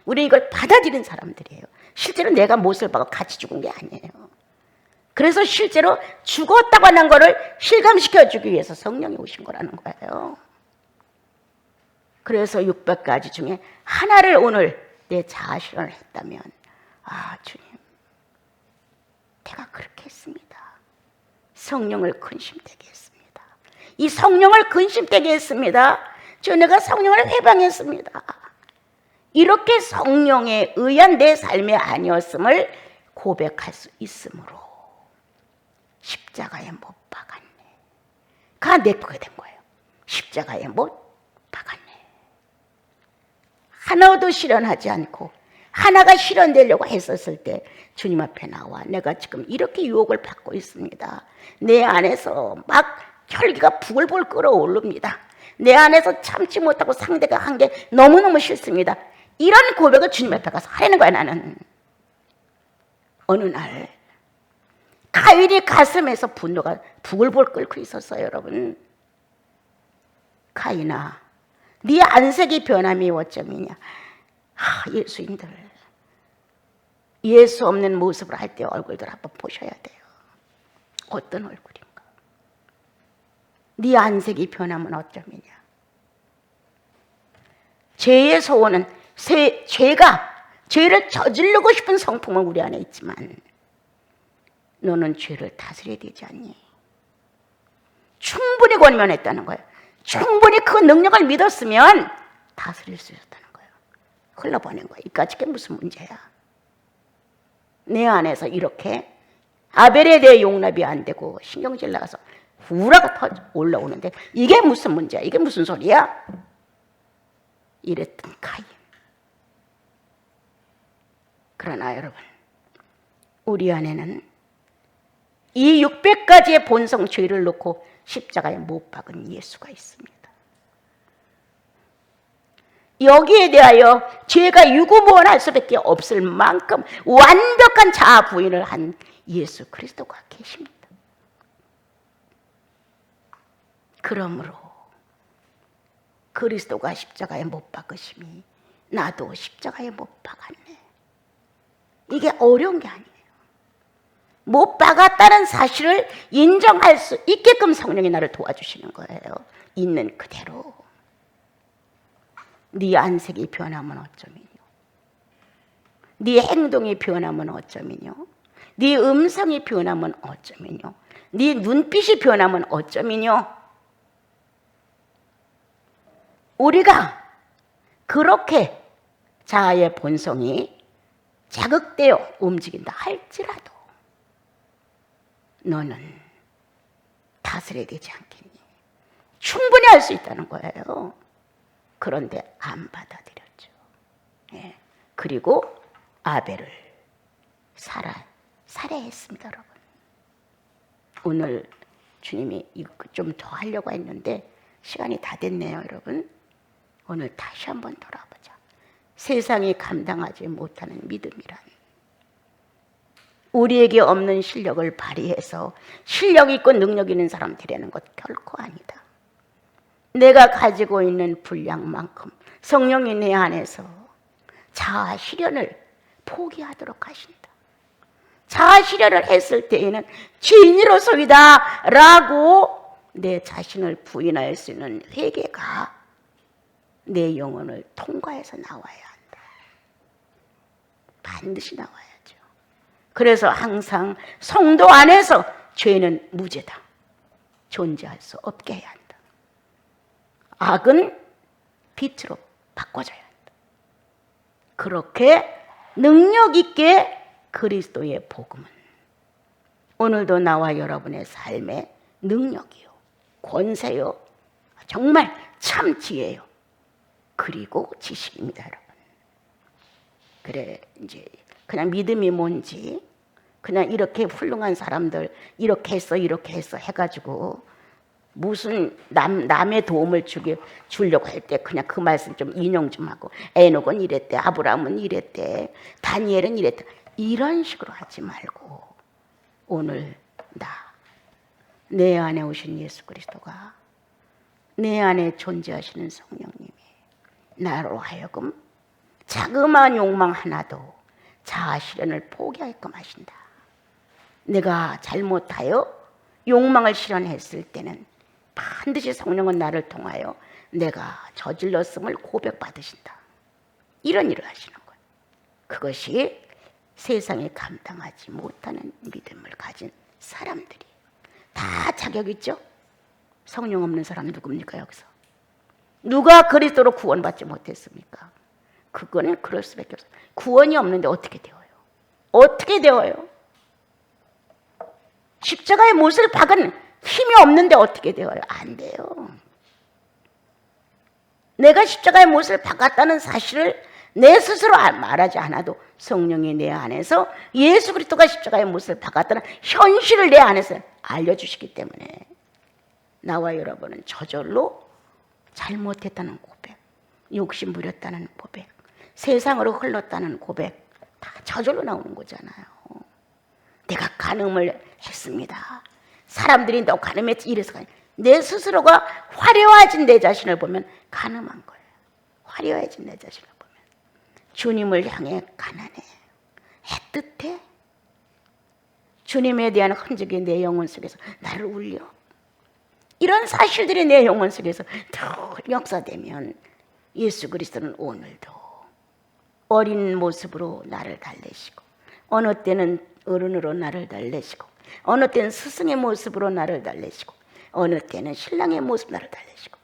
우리 이걸 받아들인 사람들이에요. 실제로 내가 못을 박아 같이 죽은 게 아니에요. 그래서 실제로 죽었다고 하는 거를 실감시켜주기 위해서 성령이 오신 거라는 거예요. 그래서 600가지 중에 하나를 오늘 내 자아 실현을 했다면 주님 내가 그렇게 했습니다. 성령을 근심되게 했습니다. 이 성령을 근심되게 했습니다. 내가 성령을 회방했습니다. 이렇게 성령에 의한 내 삶이 아니었음을 고백할 수 있으므로 십자가에 못 박았네. 가 내쁘게 된 거예요. 십자가에 못 박았네. 하나도 실현하지 않고 하나가 실현되려고 했었을 때 주님 앞에 나와 내가 지금 이렇게 유혹을 받고 있습니다. 내 안에서 막 혈기가 부글부글 끓어오릅니다. 내 안에서 참지 못하고 상대가 한 게 너무너무 싫습니다. 이런 고백을 주님 앞에 가서 하려는 거야, 나는. 어느 날 가인이 가슴에서 분노가 부글부글 끓고 있었어요, 여러분. 가인아, 네 안색이 변함이 어쩌미냐. 예수인들 예수 없는 모습을 할 때 얼굴들 한번 보셔야 돼요. 어떤 얼굴인가. 네 안색이 변하면 어쩌미냐. 죄의 소원은 죄를 저지르고 싶은 성품은 우리 안에 있지만 너는 죄를 다스려야 되지 않니? 충분히 권면했다는 거예요. 충분히 그 능력을 믿었으면 다스릴 수 있었다는 거예요. 흘러보낸 거예요. 이까짓 게 무슨 문제야. 내 안에서 이렇게 아벨에 대해 용납이 안 되고 신경질 나가서 후라가 올라오는데 이게 무슨 문제야? 이게 무슨 소리야? 이랬던 가인. 그러나 여러분, 우리 안에는 이 600가지의 본성 죄를 놓고 십자가에 못 박은 예수가 있습니다. 여기에 대하여 죄가 유구무원할 수밖에 없을 만큼 완벽한 자아 부인을 한 예수 그리스도가 계십니다. 그러므로 그리스도가 십자가에 못 박으심이 나도 십자가에 못 박았네. 이게 어려운 게 아니에요. 못 박았다는 사실을 인정할 수 있게끔 성령이 나를 도와주시는 거예요. 있는 그대로. 네 안색이 변하면 어쩌면요. 네 행동이 변하면 어쩌면요. 네 음성이 변하면 어쩌면요. 네 눈빛이 변하면 어쩌면요. 우리가 그렇게 자아의 본성이 자극되어 움직인다 할지라도 너는 다스려야 되지 않겠니? 충분히 할 수 있다는 거예요. 그런데 안 받아들였죠. 예. 그리고 아벨을 살해했습니다, 여러분. 오늘 주님이 이거 좀 더 하려고 했는데 시간이 다 됐네요, 여러분. 오늘 다시 한번 돌아보자. 세상이 감당하지 못하는 믿음이란 우리에게 없는 실력을 발휘해서 실력 있고 능력 있는 사람 되려는 것 결코 아니다. 내가 가지고 있는 분량만큼 성령이 내 안에서 자아 실현을 포기하도록 하신다. 자아 실현을 했을 때에는 죄인으로서이다 라고 내 자신을 부인할 수 있는 회개가 내 영혼을 통과해서 나와야 한다. 반드시 나와야죠. 그래서 항상 성도 안에서 죄는 무죄다. 존재할 수 없게 해야 한다. 악은 빛으로 바꿔줘야 한다. 그렇게 능력 있게 그리스도의 복음은 오늘도 나와 여러분의 삶의 능력이요, 권세요, 정말 참 지혜요, 그리고 지식입니다, 여러분. 그래, 이제 그냥 믿음이 뭔지, 그냥 이렇게 훌륭한 사람들 이렇게 했어 해가지고 무슨 남의 도움을 주려고 할 때 그냥 그 말씀 좀 인용 좀 하고, 에녹은 이랬대, 아브라함은 이랬대, 다니엘은 이랬대, 이런 식으로 하지 말고 오늘 내 안에 오신 예수 그리스도가, 내 안에 존재하시는 성령님이 나로 하여금 자그마한 욕망 하나도 자아 실현을 포기하게끔 하신다. 내가 잘못하여 욕망을 실현했을 때는 반드시 성령은 나를 통하여 내가 저질렀음을 고백받으신다. 이런 일을 하시는 거예요. 그것이 세상에 감당하지 못하는 믿음을 가진 사람들이 다 자격 있죠? 성령 없는 사람 누굽니까, 여기서? 누가 그리스도로 구원받지 못했습니까? 그거는 그럴 수밖에 없어요. 구원이 없는데 어떻게 되어요? 어떻게 되어요? 십자가의 못을 박은 힘이 없는데 어떻게 되어요? 안 돼요. 내가 십자가의 못을 박았다는 사실을 내 스스로 말하지 않아도 성령이 내 안에서 예수 그리스도가 십자가의 못을 박았다는 현실을 내 안에서 알려주시기 때문에 나와 여러분은 저절로 잘못했다는 고백, 욕심 부렸다는 고백, 세상으로 흘렀다는 고백 다 저절로 나오는 거잖아요. 내가 간음을 했습니다. 사람들이 너 간음했지 이래서 내 스스로가 화려해진 내 자신을 보면 간음한 거예요. 화려해진 내 자신을 보면 주님을 향해 가난해, 애틋해. 주님에 대한 흔적이 내 영혼 속에서 나를 울려. 이런 사실들이 내 영혼 속에서 더 역사되면 예수 그리스도는 오늘도 어린 모습으로 나를 달래시고, 어느 때는 어른으로 나를 달래시고, 어느 때는 스승의 모습으로 나를 달래시고, 어느 때는 신랑의 모습으로 나를 달래시고,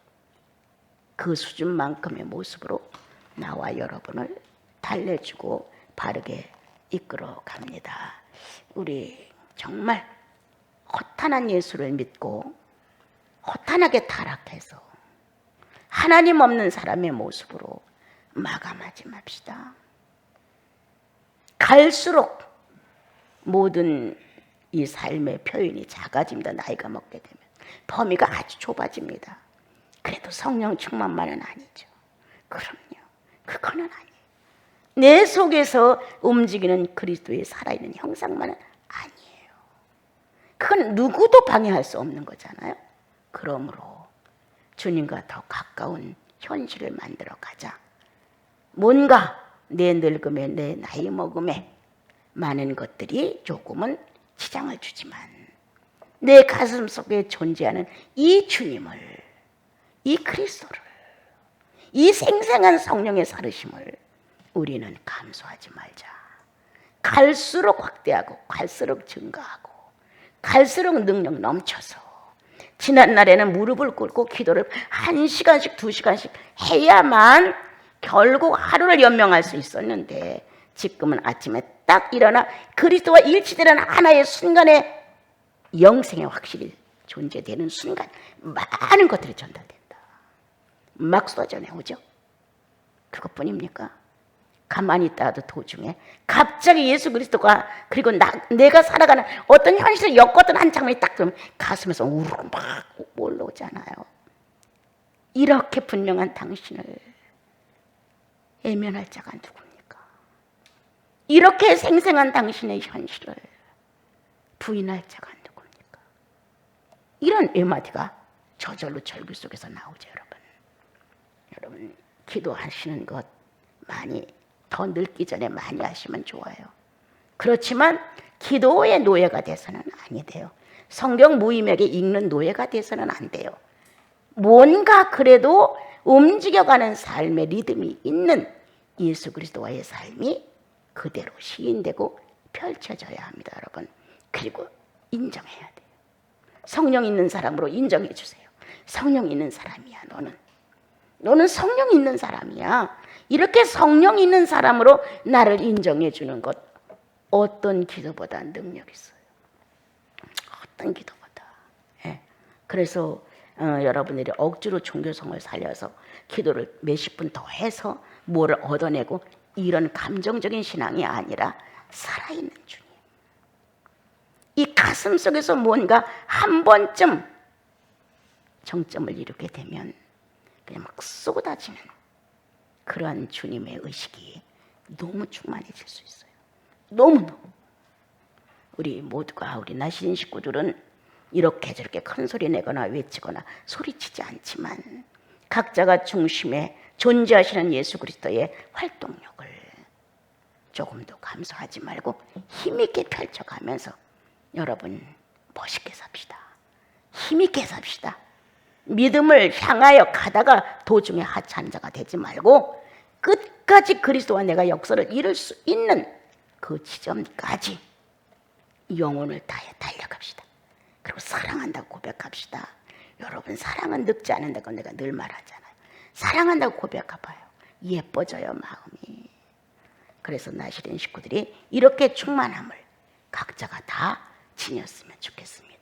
그 수준만큼의 모습으로 나와 여러분을 달래주고 바르게 이끌어 갑니다. 우리 정말 허탄한 예수를 믿고 허탄하게 타락해서 하나님 없는 사람의 모습으로 마감하지 맙시다. 갈수록 모든 이 삶의 표현이 작아집니다. 나이가 먹게 되면 범위가 아주 좁아집니다. 그래도 성령 충만만은 아니죠. 그럼요, 그거는 아니에요. 내 속에서 움직이는 그리스도의 살아있는 형상만은 아니에요. 그건 누구도 방해할 수 없는 거잖아요. 그러므로 주님과 더 가까운 현실을 만들어 가자. 뭔가 내 늙음에, 내 나이 먹음에 많은 것들이 조금은 지장을 주지만 내 가슴 속에 존재하는 이 주님을, 이 그리스도를, 이 생생한 성령의 살으심을 우리는 감수하지 말자. 갈수록 확대하고 갈수록 증가하고 갈수록 능력 넘쳐서 지난 날에는 무릎을 꿇고 기도를 1시간씩 2시간씩 해야만 결국 하루를 연명할 수 있었는데 지금은 아침에 딱 일어나 그리스도와 일치되는 하나의 순간에 영생에 확실히 존재되는 순간 많은 것들이 전달된다. 막 쏟아져내오죠. 그것뿐입니까? 가만히 있다가도 도중에 갑자기 예수 그리스도가 그리고 내가 살아가는 어떤 현실을 엮었던 한 장면이 딱 들으면 가슴에서 우르르 막 올라오잖아요. 이렇게 분명한 당신을 외면할 자가 누굽니까? 이렇게 생생한 당신의 현실을 부인할 자가 누굽니까? 이런 외마디가 저절로 절규 속에서 나오죠. 여러분 기도하시는 것 많이 더 늙기 전에 많이 하시면 좋아요. 그렇지만 기도의 노예가 돼서는 아니 돼요. 성경 무의미하게 읽는 노예가 돼서는 안 돼요. 뭔가 그래도 움직여가는 삶의 리듬이 있는 예수 그리스도와의 삶이 그대로 시인되고 펼쳐져야 합니다. 여러분. 그리고 인정해야 돼요. 성령 있는 사람으로 인정해 주세요. 성령 있는 사람이야 너는 성령 있는 사람이야. 이렇게 성령 있는 사람으로 나를 인정해 주는 것 어떤 기도보다 능력 있어요. 어떤 기도보다. 예. 그래서 여러분들이 억지로 종교성을 살려서 기도를 몇십 분 더 해서 뭐를 얻어내고 이런 감정적인 신앙이 아니라 살아있는 주님. 이 가슴 속에서 뭔가 한 번쯤 정점을 이루게 되면 그냥 막 쏟아지는 그러한 주님의 의식이 너무 충만해질 수 있어요. 너무너무. 우리 모두가 우리 나시린 식구들은 이렇게 저렇게 큰 소리 내거나 외치거나 소리치지 않지만 각자가 중심에 존재하시는 예수 그리스도의 활동력을 조금 더 감수하지 말고 힘있게 펼쳐가면서 여러분 멋있게 삽시다. 힘있게 삽시다. 믿음을 향하여 가다가 도중에 하찮은 자가 되지 말고 끝까지 그리스도와 내가 역사를 이룰 수 있는 그 지점까지 영혼을 다해 달려갑시다. 그리고 사랑한다고 고백합시다. 여러분 사랑은 늙지 않는다고 내가 늘 말하잖아요. 사랑한다고 고백해봐요. 예뻐져요 마음이. 그래서 나시린 식구들이 이렇게 충만함을 각자가 다 지녔으면 좋겠습니다.